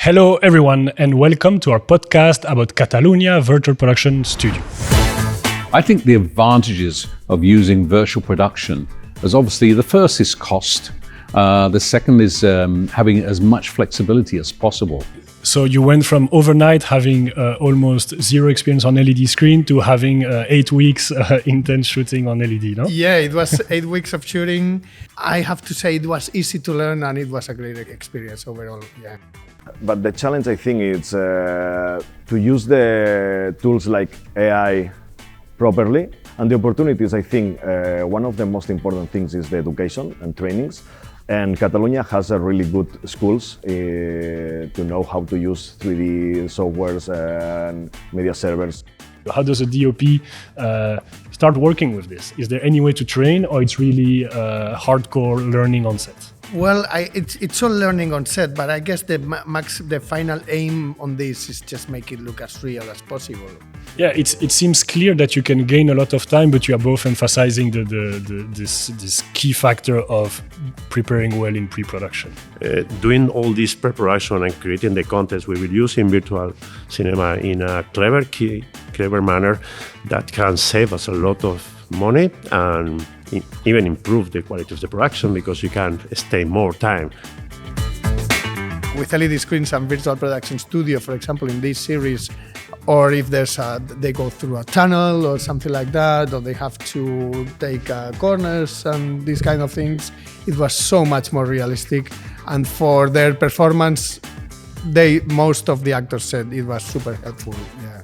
Hello, everyone, and welcome to our podcast about Catalunya Virtual Production Studio. I think the advantages of using virtual production is obviously the first is cost. The second is having as much flexibility as possible. So you went from overnight having almost zero experience on LED screen to having 8 weeks intense shooting on LED, no? Yeah, it was 8 weeks of shooting. I have to say it was easy to learn and it was a great experience overall, yeah. But the challenge, I think, is to use the tools like AI properly. And the opportunities, I think, one of the most important things is the education and trainings. And Catalonia has a really good schools to know how to use 3D softwares and media servers. How does a DOP start working with this? Is there any way to train, or it's really hardcore learning on set? Well, it's all learning on set, but I guess the final aim on this is just make it look as real as possible. Yeah, it seems clear that you can gain a lot of time, but you are both emphasizing this key factor of preparing well in pre-production. Doing all this preparation and creating the content we will use in virtual cinema in a clever manner that can save us a lot of money and even improve the quality of the production because you can stay more time. With LED screens and virtual production studio, for example, in this series, or if they go through a tunnel or something like that, or they have to take corners and these kind of things, it was so much more realistic. And for their performance, most of the actors said it was super helpful. Yeah.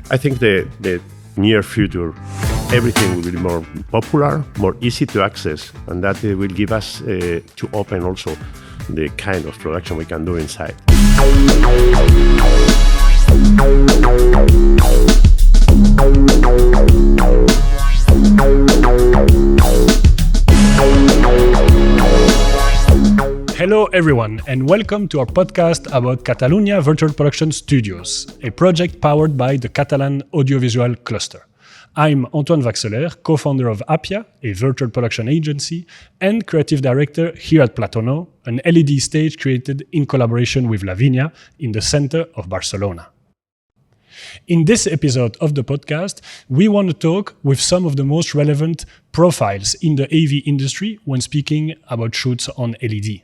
I think the near future, everything will be more popular, more easy to access, and that will give us to open also the kind of production we can do inside. Hello everyone, and welcome to our podcast about Catalunya Virtual Production Studios, a project powered by the Catalan Audiovisual Cluster. I'm Antoine Vaxeler, co-founder of Appia, a virtual production agency, and creative director here at Platono, an LED stage created in collaboration with Lavinia in the center of Barcelona. In this episode of the podcast, we want to talk with some of the most relevant profiles in the AV industry when speaking about shoots on LED.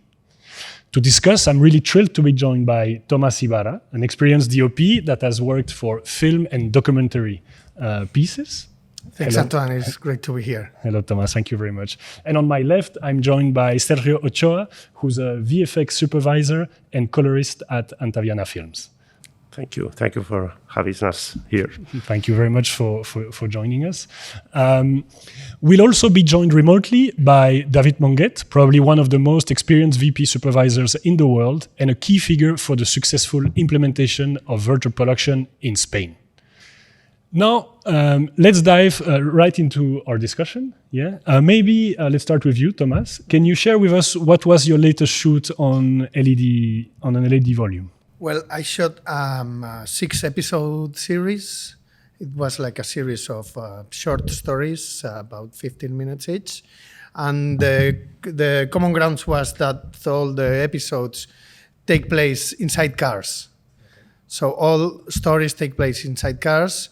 To discuss, I'm really thrilled to be joined by Thomas Ibarra, an experienced DOP that has worked for film and documentary pieces. Thanks, Hello. Antoine. It's great to be here. Hello, Thomas. Thank you very much. And on my left, I'm joined by Sergio Ochoa, who's a VFX supervisor and colorist at Antaviana Films. Thank you. Thank you for having us here. Thank you very much for joining us. We'll also be joined remotely by David Monguet, probably one of the most experienced VP supervisors in the world and a key figure for the successful implementation of virtual production in Spain. Now, let's dive right into our discussion. Yeah, maybe let's start with you, Thomas. Can you share with us what was your latest shoot on an LED volume? Well, I shot a 6-episode series. It was like a series of short stories, about 15 minutes each. And the common grounds was that all the episodes take place inside cars. So all stories take place inside cars.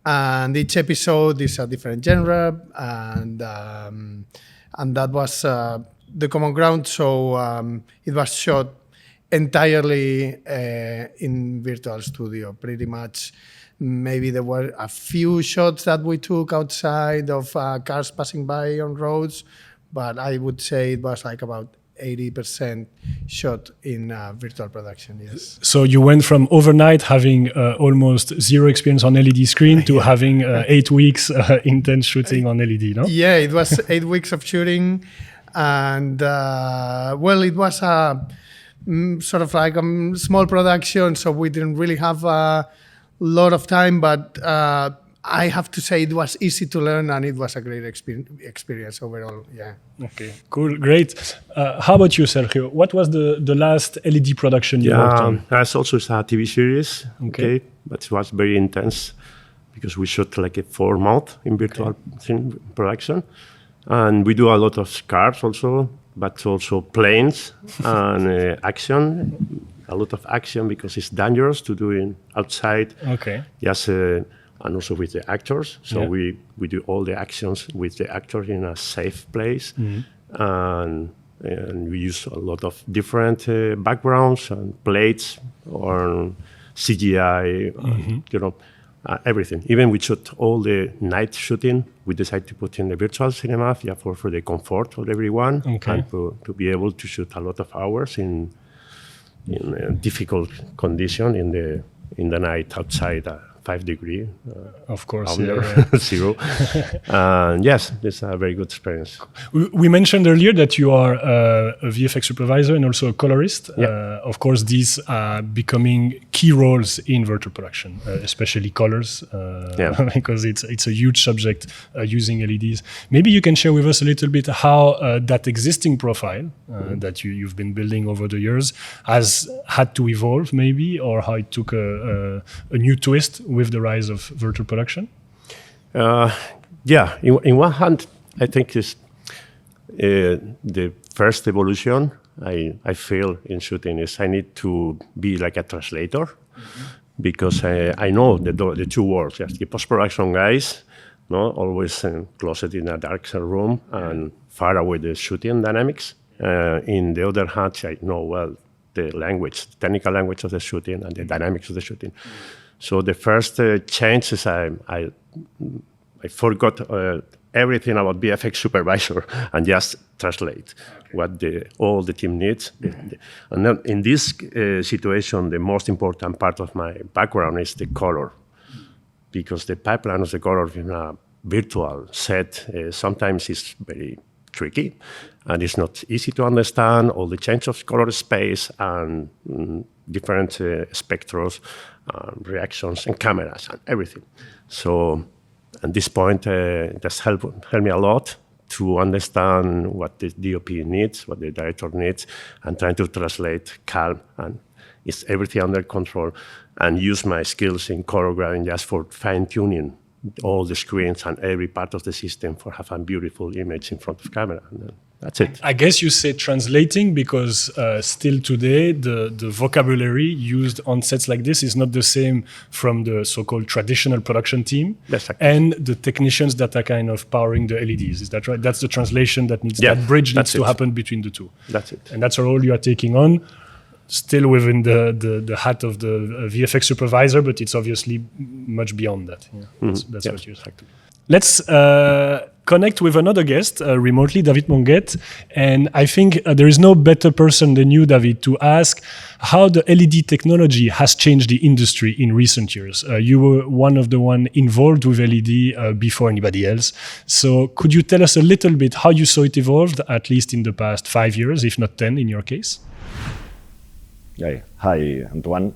And each episode is a different genre, and that was the common ground. So it was shot entirely in virtual studio, pretty much. Maybe there were a few shots that we took outside of cars passing by on roads, but I would say it was like about 80% shot in virtual production, yes. So you went from overnight having almost zero experience on LED screen to having 8 weeks intense shooting on LED, no? Yeah, it was 8 weeks of shooting. And, well, it was sort of like a small production, so we didn't really have a lot of time, but I have to say it was easy to learn and it was a great experience overall, yeah. Okay, cool, great. How about you, Sergio? What was the last LED production you worked on? That's also a TV series, Okay. but it was very intense because we shot like a 4 month in virtual production. And we do a lot of cars also, but also planes and action a lot of action because it's dangerous to do it outside. Okay. Yes, and also with the actors. So Yeah. we do all the actions with the actors in a safe place. And we use a lot of different backgrounds and plates or CGI, everything. Even we shoot all the night shooting. We decided to put in the virtual cinema for the comfort of everyone and to be able to shoot a lot of hours in a difficult condition in the night outside 5 degrees. Of course, under zero. Yes, it's a very good experience. We mentioned earlier that you are a VFX supervisor and also a colorist. Of course, these are becoming key roles in virtual production, especially colors, because it's a huge subject using LEDs. Maybe you can share with us a little bit how that existing profile that you've been building over the years has had to evolve, maybe, or how it took a new twist with the rise of virtual production? In one hand, I think is the first evolution I feel in shooting is I need to be like a translator because I know the two worlds. Yes, the post-production guys, always closet in a dark room and far away the shooting dynamics. In the other hand, I know well the language, the technical language of the shooting and the dynamics of the shooting. So the first change is I forgot everything about VFX supervisor and just translate what all the team needs. And then in this situation, the most important part of my background is the color, because the pipeline of the color in a virtual set sometimes is very tricky, and it's not easy to understand all the change of color space and different spectrums, reactions and cameras and everything. So at this point, that's helped me a lot to understand what the DOP needs, what the director needs, and trying to translate calm and is everything under control, and use my skills in choreographing just for fine-tuning all the screens and every part of the system for have a beautiful image in front of camera. And that's it. I guess you say translating because still today the vocabulary used on sets like this is not the same from the so-called traditional production team and the technicians that are kind of powering the LEDs. Is that right? That's the translation that needs, that bridge needs to happen between the two. That's it. And that's a role you are taking on, still within the hat of the VFX supervisor, but it's obviously much beyond that. Yeah. That's what you're saying. Let's connect with another guest remotely, David Monguet. And I think there is no better person than you, David, to ask how the LED technology has changed the industry in recent years. You were one of the one involved with LED before anybody else. So could you tell us a little bit how you saw it evolved, at least in the past 5 years, if not 10 in your case? Hi, Antoine.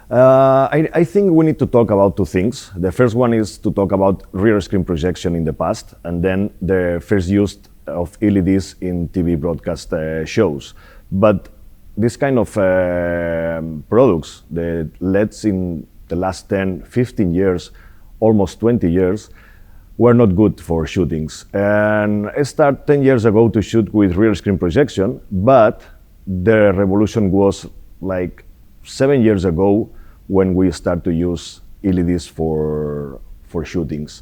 I think we need to talk about two things. The first one is to talk about rear screen projection in the past, and then the first use of LEDs in TV broadcast shows. But this kind of products, the LEDs in the last 10, 15 years, almost 20 years, were not good for shootings. And I started 10 years ago to shoot with rear screen projection, but the revolution was like 7 years ago when we start to use LEDs for shootings.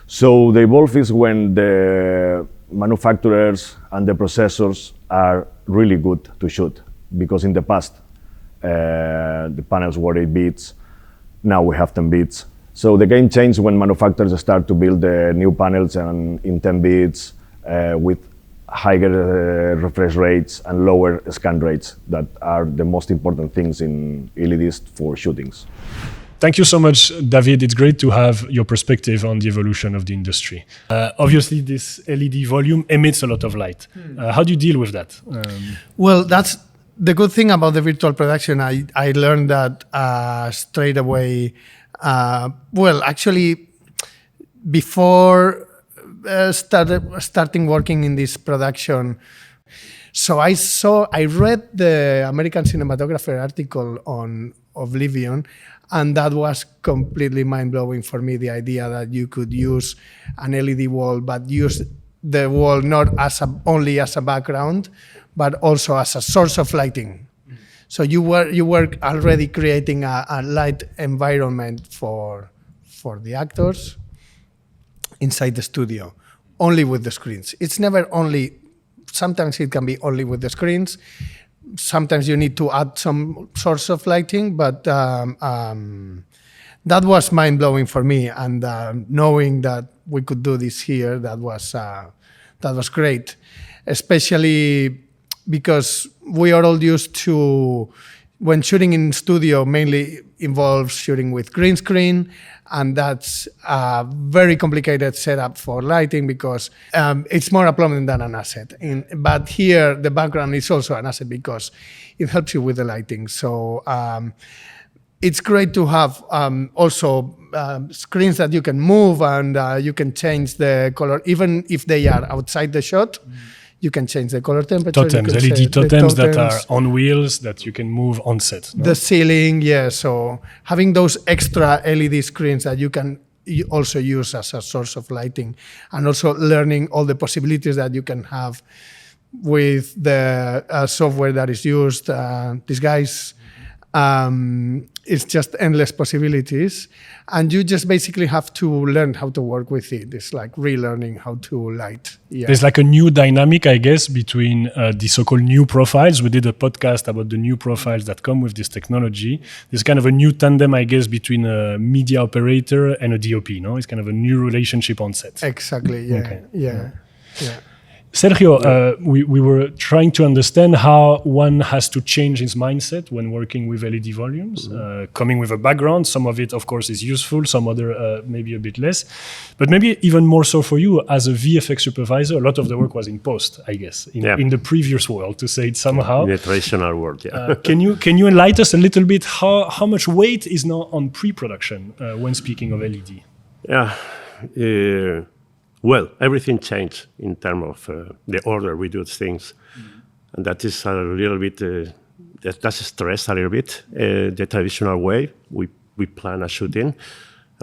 So the evolve is when the manufacturers and the processors are really good to shoot, because in the past the panels were 8 bits, now we have 10 bits. So the game changed when manufacturers start to build the new panels in 10 bits with higher refresh rates and lower scan rates that are the most important things in LEDs for shootings. Thank you so much, David. It's great to have your perspective on the evolution of the industry. Obviously, this LED volume emits a lot of light. How do you deal with that? Well, that's the good thing about the virtual production. I learned that straight away. Well, actually, before starting working in this production. So I read the American cinematographer article on Oblivion, and that was completely mind-blowing for me, the idea that you could use an LED wall, but use the wall not as only as a background, but also as a source of lighting. So you were already creating a light environment for the actors inside the studio, only with the screens. It's never only. Sometimes it can be only with the screens. Sometimes you need to add some source of lighting, but that was mind-blowing for me. And knowing that we could do this here, that was great, especially because we are all used to, when shooting in studio, mainly involves shooting with green screen, and that's a very complicated setup for lighting because it's more a problem than an asset. But here, the background is also an asset because it helps you with the lighting. So it's great to have also screens that you can move and you can change the color, even if they are outside the shot. You can change the color temperature. Totems, LED totems that are on wheels that you can move on set. No? The ceiling, yeah. So having those extra LED screens that you can also use as a source of lighting, and also learning all the possibilities that you can have with the software that is used. These guys, it's just endless possibilities. And you just basically have to learn how to work with it. It's like relearning how to light. Yeah. There's like a new dynamic, I guess, between the so-called new profiles. We did a podcast about the new profiles that come with this technology. There's kind of a new tandem, I guess, between a media operator and a DOP, no? It's kind of a new relationship on set. Exactly, yeah. Okay. Yeah. Sergio, we were trying to understand how one has to change his mindset when working with LED volumes, coming with a background. Some of it, of course, is useful, some other maybe a bit less. But maybe even more so for you as a VFX supervisor, a lot of the work was in post, I guess, in the previous world, to say it somehow. In the traditional world, yeah. Can you enlighten us a little bit how much weight is now on pre-production when speaking of LED? Yeah. Well, everything changed in terms of the order we do things. And that is a little bit, that's stress a little bit. The traditional way we plan a shooting,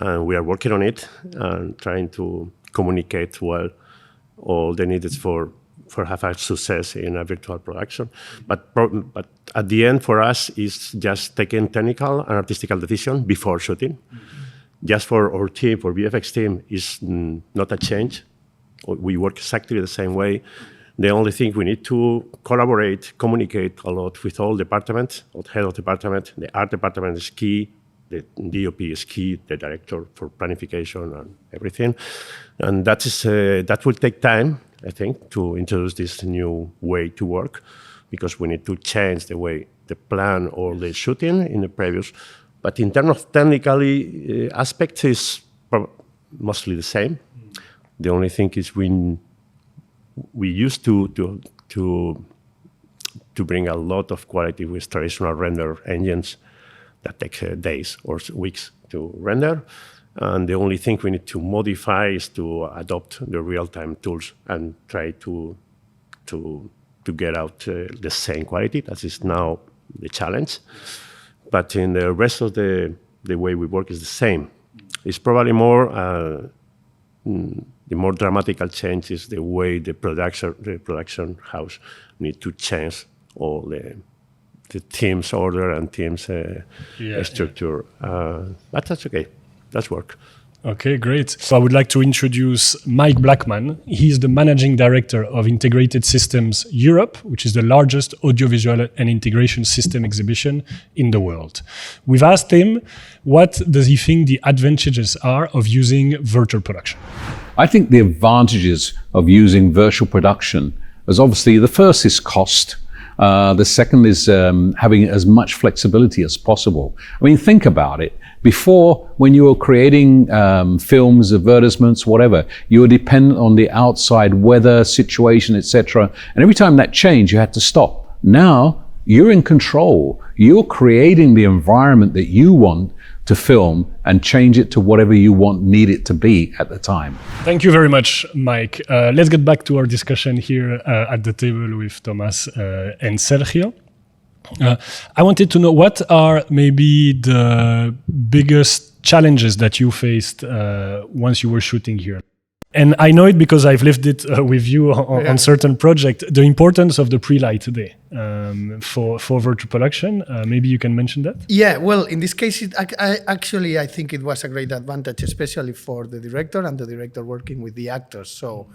and we are working on it and trying to communicate well all the needed for have a success in a virtual production. But at the end for us is just taking technical and artistical decision before shooting. Just for our team, for VFX team, is not a change. We work exactly the same way. The only thing we need to collaborate, communicate a lot with all departments, or head of department. The art department is key. The DOP is key. The director for planification and everything. And that will take time, I think, to introduce this new way to work, because we need to change the way the plan or the shooting in the previous. But in terms of technically aspects, is mostly the same. The only thing is we used to bring a lot of quality with traditional render engines that take days or weeks to render. And the only thing we need to modify is to adopt the real-time tools and try to get out the same quality. That is now the challenge. But in the rest of the way we work is the same. It's probably more the more dramatical change is the way the production house need to change all the team's order and team's structure. But that's okay. That's work. Okay, great. So I would like to introduce Mike Blackman. He's the Managing Director of Integrated Systems Europe, which is the largest audiovisual and integration system exhibition in the world. We've asked him, what does he think the advantages are of using virtual production? I think the advantages of using virtual production is obviously the first is cost. The second is having as much flexibility as possible. I mean, think about it. Before, when you were creating films, advertisements, whatever, you were dependent on the outside weather, situation, etc. And every time that changed, you had to stop. Now, you're in control. You're creating the environment that you want to film and change it to whatever you need it to be at the time. Thank you very much, Mike. Let's get back to our discussion here at the table with Thomas and Sergio. I wanted to know, what are maybe the biggest challenges that you faced once you were shooting here? And I know it because I've lived it with you on certain projects, the importance of the pre-light today for virtual production. Maybe you can mention that? Yeah, well, in this case, I think it was a great advantage, especially for the director and the director working with the actors. So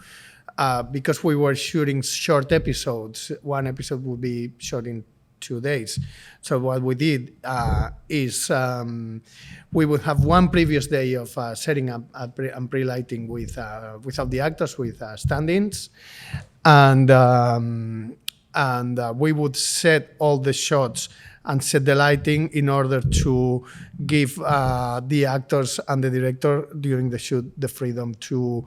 because we were shooting short episodes, one episode would be shot in 2 days. So what we did is we would have one previous day of setting up and pre-lighting without the actors, with stand-ins, and we would set all the shots and set the lighting in order to give the actors and the director during the shoot the freedom to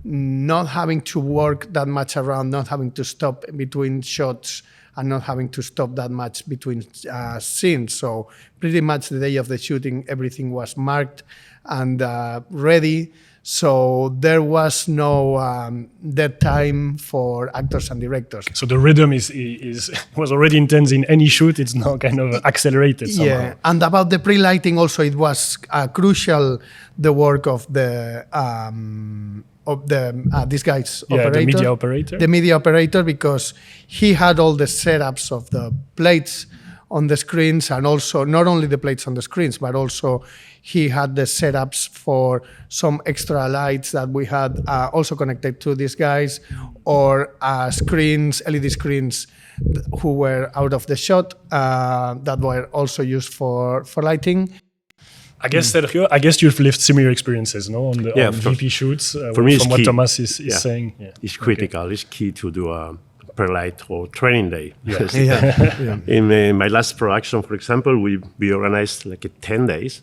not having to work that much around, not having to stop between shots, and not having to stop that much between scenes. So pretty much the day of the shooting, everything was marked and ready. So there was no dead time for actors and directors. So the rhythm was already intense in any shoot. It's now kind of accelerated somehow. Yeah, and about the pre-lighting also, it was crucial, the work of this guy's operator, the media operator, because he had all the setups of the plates on the screens, and also not only the plates on the screens, but also he had the setups for some extra lights that we had also connected to these guys, or screens, LED screens who were out of the shot that were also used for lighting. I guess, Sergio, you've lived similar experiences, no, on VP shoots. For me, from what Thomas is saying, it's critical. Okay. It's key to do a pre-light or training day. Yeah. In my last production, for example, we organized like 10 days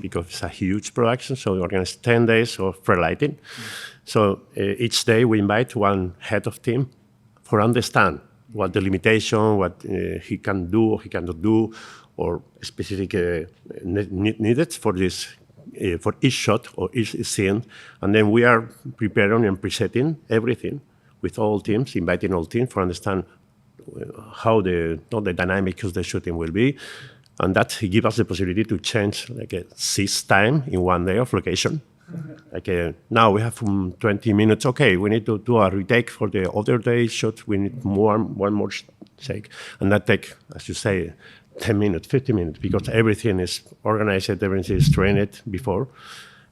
because it's a huge production. So we organized 10 days of pre-lighting. So each day we invite one head of team for understand what the limitation, what he can do or he cannot do, or specific needed for this, for each shot or each scene. And then we are preparing and presetting everything with all teams, inviting all teams for understand how the dynamic of the shooting will be. And that gives us the possibility to change like a 6 times in 1 day of location. Like now we have 20 minutes. Okay, we need to do a retake for the other day shot. We need one more take. And that take, as you say, 10 minutes, 15 minutes, because everything is organized, everything is trained before,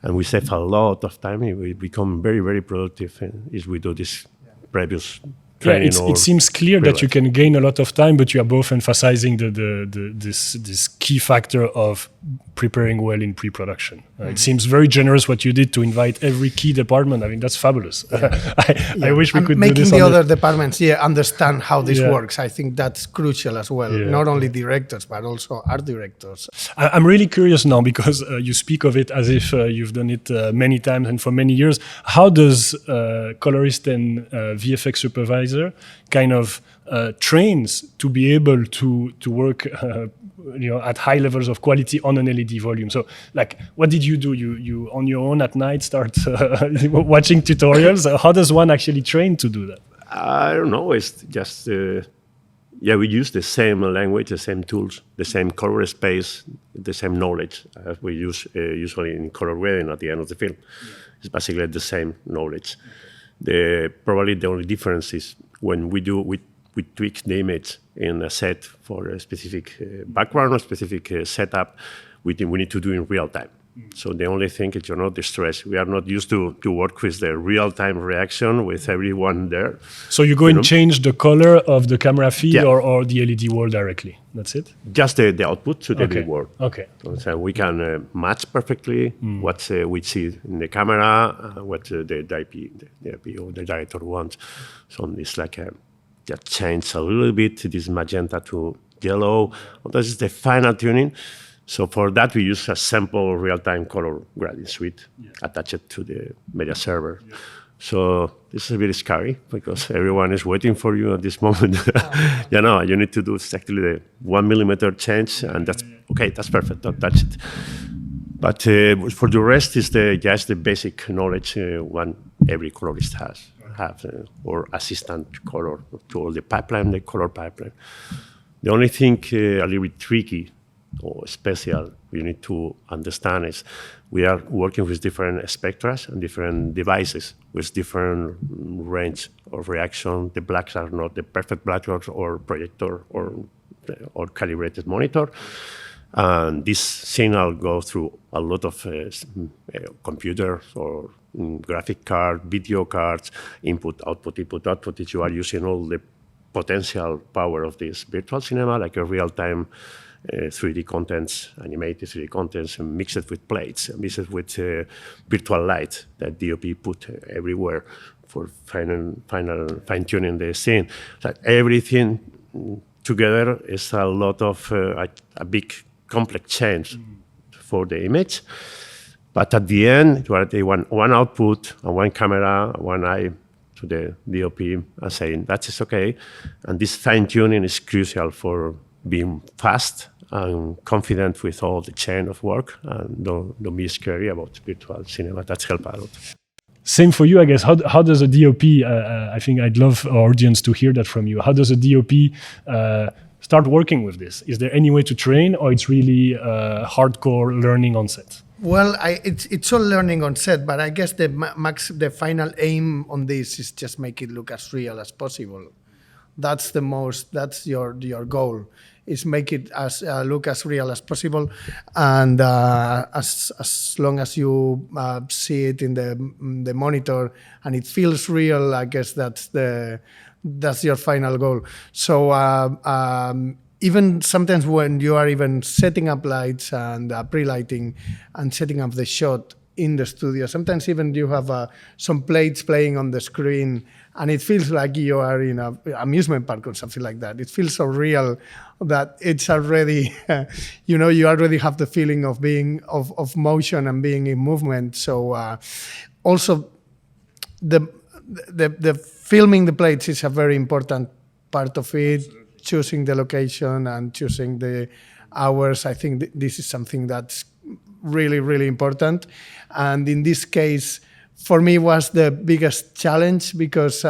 and we save a lot of time. We become very, very productive if we do this previous training. Yeah, it seems clear that you can gain a lot of time, but you are both emphasizing this key factor of preparing well in pre-production. It seems very generous what you did to invite every key department. I mean, that's fabulous. I wish we could do this. Making the other departments understand how this works. I think that's crucial as well. Yeah. Not only directors, but also art directors. I'm really curious now, because you speak of it as if you've done it many times and for many years. How does colorist and VFX supervisor kind of trains to be able to work at high levels of quality on an LED volume? So, like, what did you do? You on your own at night start watching tutorials? How does one actually train to do that? I don't know. It's just we use the same language, the same tools, the same color space, the same knowledge as we use usually in color grading at the end of the film. It's basically the same knowledge. Probably the only difference is when we tweak the image in a set for a specific background or specific setup, we need to do in real time. So the only thing is the stress. We are not used to work with the real-time reaction with everyone there. So you go and change the color of the camera feed or the LED wall directly? That's it? Just the output to the LED wall. Okay. So we can match perfectly what we see in the camera, what the DP or the director wants. So it's like just change a little bit this magenta to yellow. This is the final tuning. So for that, we use a simple real-time color grading suite attached to the media server. So this is a bit scary because everyone is waiting for you at this moment. You need to do exactly the 1 millimeter change, and that's okay. That's perfect. Don't touch it. But for the rest, is just the basic knowledge one every colorist have or assistant color to all the pipeline, the color pipeline. The only thing a little bit tricky or special you need to understand is we are working with different spectra and different devices with different range of reaction. The blacks are not the perfect black or projector or calibrated monitor. And this signal goes through a lot of computers or graphic card, video cards, input, output. If you are using all the potential power of this virtual cinema, like a real-time 3D contents, animated 3D contents, and mix it with plates, and mix it with virtual light that DOP put everywhere for fine-tuning the scene. So everything together is a lot of a big complex change for the image. But at the end, you want one output and one camera, one eye to the DOP and saying that is okay. And this fine-tuning is crucial for being fast and confident with all the chain of work, and don't be scary about virtual cinema. That's helped a lot. Same for you, I guess. How does a DOP, I think I'd love our audience to hear that from you. How does a DOP start working with this? Is there any way to train, or it's really hardcore learning on set? Well, it's all learning on set, but I guess the final aim on this is just make it look as real as possible. That's your goal, is make it as look as real as possible, and as long as you see it in the monitor and it feels real, I guess that's your final goal. So even sometimes when you are even setting up lights and pre-lighting and setting up the shot in the studio, sometimes even you have some plates playing on the screen and it feels like you are in an amusement park or something like that. It feels so real that it's already, you already have the feeling of being of motion and being in movement. So also the filming the plates is a very important part of it. Absolutely. Choosing the location and choosing the hours. I think this is something that's really, really important. And in this case, for me, was the biggest challenge because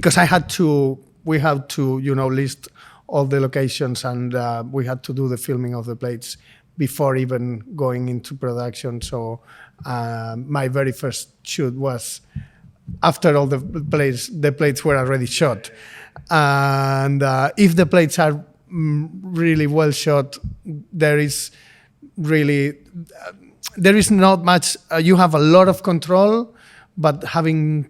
we had to, list all the locations, and we had to do the filming of the plates before even going into production. So my very first shoot was after all the plates were already shot. And if the plates are really well shot, there is not much, you have a lot of control, but having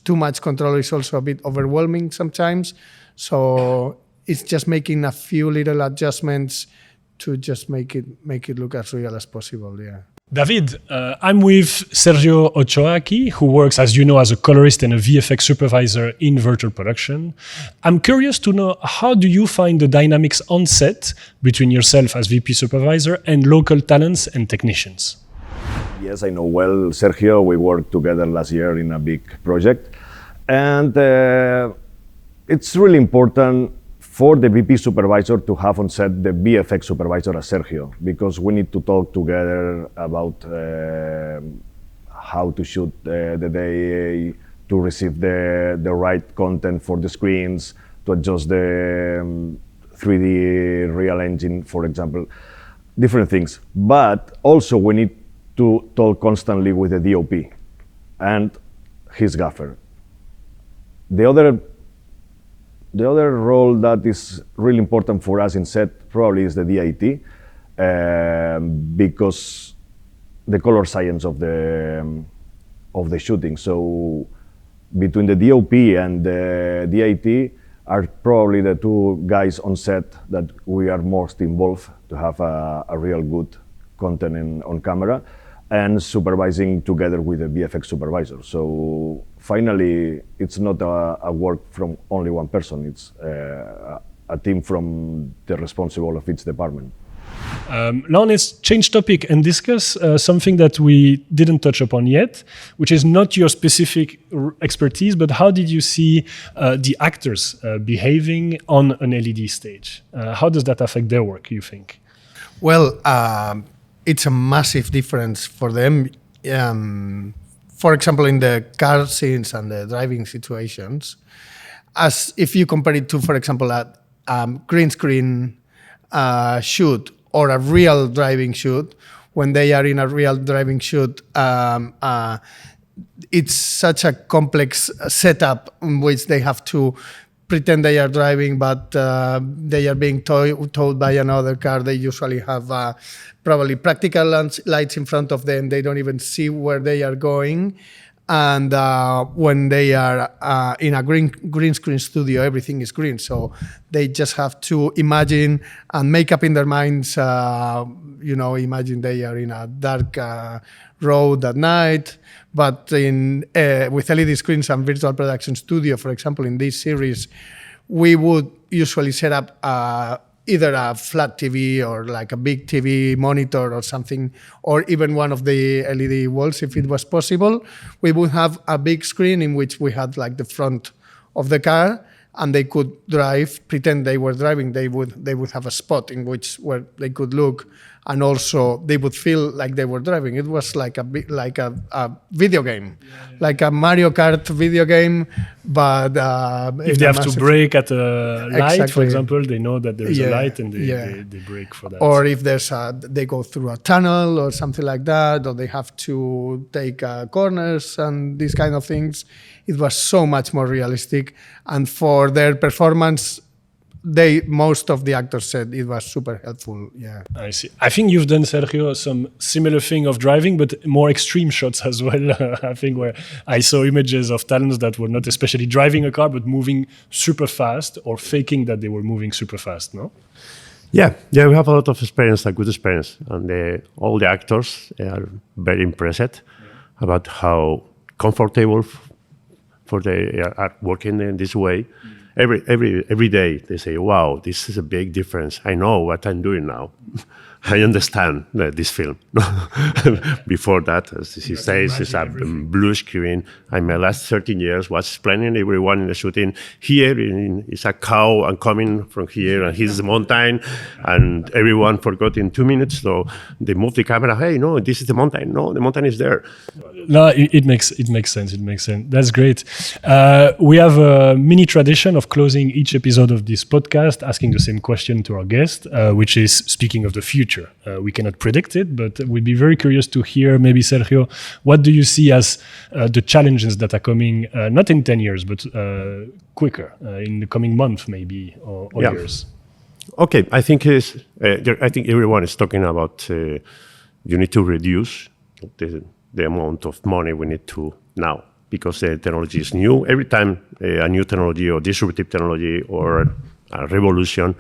too much control is also a bit overwhelming sometimes. So it's just making a few little adjustments to just make it look as real as possible, yeah. David, I'm with Sergio Ochoaki, who works, as you know, as a colorist and a VFX supervisor in virtual production. I'm curious to know, how do you find the dynamics on set between yourself as VP supervisor and local talents and technicians? Yes, I know well Sergio. We worked together last year in a big project. And it's really important for the VP supervisor to have on set the VFX supervisor as Sergio, because we need to talk together about how to shoot the day, to receive the right content for the screens, to adjust the 3D real engine, for example, different things. But also we need to talk constantly with the DOP and his gaffer. The other role that is really important for us in set probably is the DIT, because the color science of the shooting. So between the DOP and the DIT are probably the two guys on set that we are most involved to have a real good content on camera, and supervising together with the VFX supervisor. So finally, it's not a work from only one person, it's a team from the responsible of each department. Now let's change topic and discuss something that we didn't touch upon yet, which is not your specific expertise, but how did you see the actors behaving on an LED stage? How does that affect their work, you think? Well, it's a massive difference for them. For example, in the car scenes and the driving situations, as if you compare it to, for example, green screen shoot or a real driving shoot, when they are in a real driving shoot, it's such a complex setup in which they have to pretend they are driving, but they are being towed by another car. They usually have probably practical lights in front of them. They don't even see where they are going. And when they are in a green screen studio, everything is green. So they just have to imagine and make up in their minds, imagine they are in a dark road at night. But with LED screens and virtual production studio, for example, in this series, we would usually set up either a flat TV or like a big TV monitor or something, or even one of the LED walls if it was possible. We would have a big screen in which we had like the front of the car, and they could drive, pretend they were driving. They would have a spot in which where they could look, and also they would feel like they were driving. It was like a video game, like a Mario Kart video game. But if they have to brake at a light, Exactly. for example, they know that there's a light and they brake for that. Or if they go through a tunnel or something like that, or they have to take corners and these kind of things. It was so much more realistic, and for their performance, most of the actors said it was super helpful. Yeah, I see. I think you've done, Sergio, some similar thing of driving, but more extreme shots as well. I think where I saw images of talents that were not especially driving a car, but moving super fast or faking that they were moving super fast. No. Yeah, we have a lot of experience, a good experience, and all the actors are very impressed about how comfortable they are working in this way. Every day they say, "Wow, this is a big difference. I know what I'm doing now. I understand this film." Before that, as he says, it's a blue screen. In my last 13 years was explaining everyone in the shooting. Here is a cow and coming from here, and here's the mountain, and everyone forgot in 2 minutes. So they moved the camera. Hey, no, this is the mountain. No, the mountain is there. No, it makes sense. It makes sense. That's great. We have a mini tradition of closing each episode of this podcast asking the same question to our guest, which is speaking of the future. We cannot predict it, but we'd be very curious to hear, maybe Sergio, what do you see as the challenges that are coming, not in 10 years, but quicker, in the coming month maybe, or years? Okay, I think everyone is talking about you need to reduce the amount of money we need to now, because the technology is new. Every time a new technology or disruptive technology or a revolution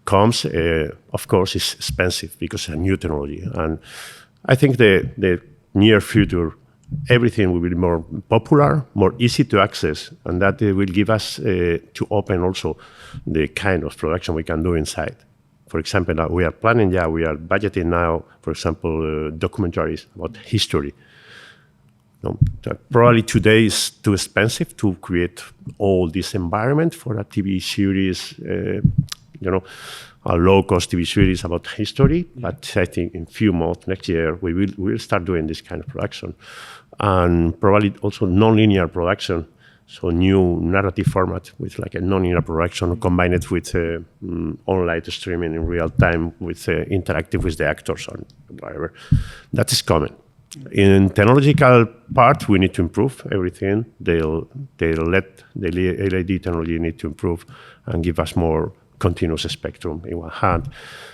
comes, of course, it's expensive because it's a new technology. And I think the near future, everything will be more popular, more easy to access, and that will give us to open also the kind of production we can do inside. For example, we are budgeting now, for example, documentaries about history. Probably today is too expensive to create all this environment for a TV series, a low-cost TV series about history. But I think in few months, next year, we will start doing this kind of production. And probably also non-linear production, so new narrative format with like a non-linear production combined with online streaming in real time with interactive with the actors or whatever. That is coming. In technological part, we need to improve everything. They'll let the LED technology need to improve and give us more continuous spectrum in one hand.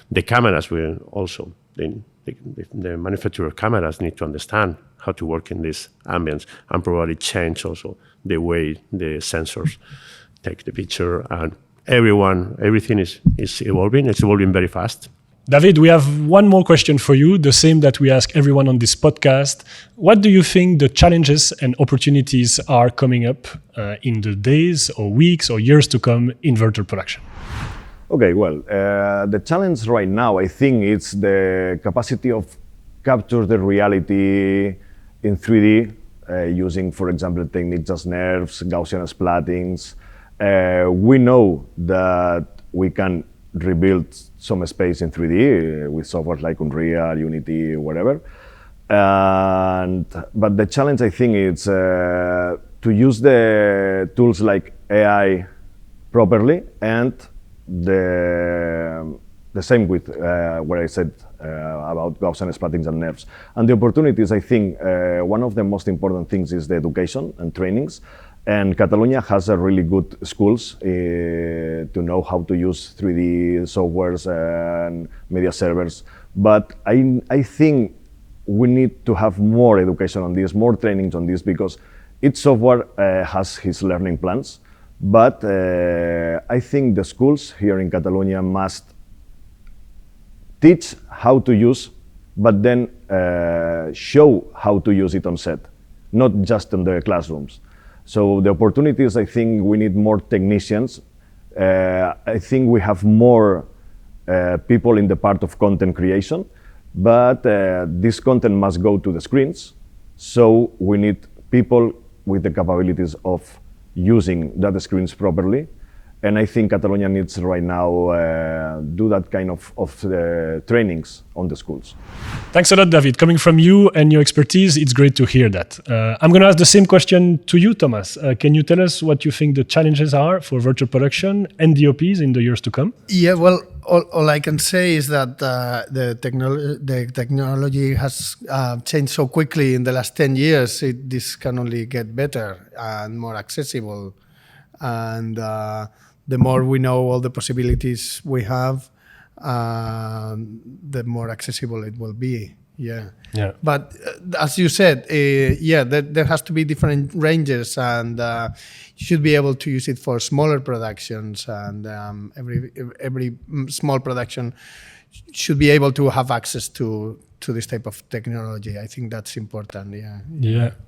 The cameras will also, the manufacturer cameras need to understand how to work in this ambience and probably change also the way the sensors take the picture. And everything is evolving. It's evolving very fast. David, we have one more question for you, the same that we ask everyone on this podcast. What do you think the challenges and opportunities are coming up in the days or weeks or years to come in virtual production? Okay, well, the challenge right now, I think, it's the capacity of capture the reality in 3D using, for example, techniques as nerves, Gaussian splattings. We know that we can rebuild some space in 3D with software like Unreal, Unity, whatever. But the challenge, I think, is to use the tools like AI properly and the same with what I said about Gaussian splattings and nerves. And the opportunities, I think, one of the most important things is the education and trainings. And Catalonia has a really good schools to know how to use 3D softwares and media servers. But I think we need to have more education on this, more trainings on this, because each software has his learning plans. But I think the schools here in Catalonia must teach how to use, but then show how to use it on set, not just in the classrooms. So the opportunities, I think we need more technicians. I think we have more people in the part of content creation, but this content must go to the screens. So we need people with the capabilities of using that screens properly. And I think Catalonia needs right now do that kind of trainings on the schools. Thanks a lot, David. Coming from you and your expertise, it's great to hear that. I'm going to ask the same question to you, Thomas. Can you tell us what you think the challenges are for virtual production and DOPs in the years to come? Yeah, well, all I can say is that the technology has changed so quickly in the last 10 years. This can only get better and more accessible. And the more we know all the possibilities we have, the more accessible it will be. Yeah. But as you said, there has to be different ranges, and you should be able to use it for smaller productions, and every small production should be able to have access to this type of technology. I think that's important.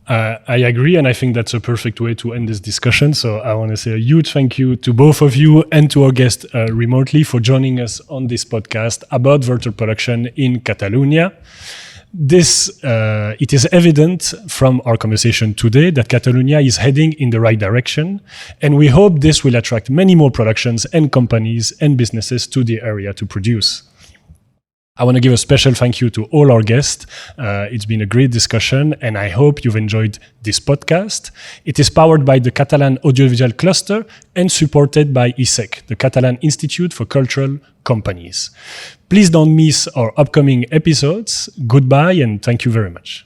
I agree, and I think that's a perfect way to end this discussion. So I want to say a huge thank you to both of you and to our guest remotely for joining us on this podcast about virtual production in Catalonia. It is evident from our conversation today that Catalonia is heading in the right direction, and we hope this will attract many more productions and companies and businesses to the area to produce. I want to give a special thank you to all our guests. It's been a great discussion, and I hope you've enjoyed this podcast. It is powered by the Catalan Audiovisual Cluster and supported by ICEC, the Catalan Institute for Cultural Companies. Please don't miss our upcoming episodes. Goodbye, and thank you very much.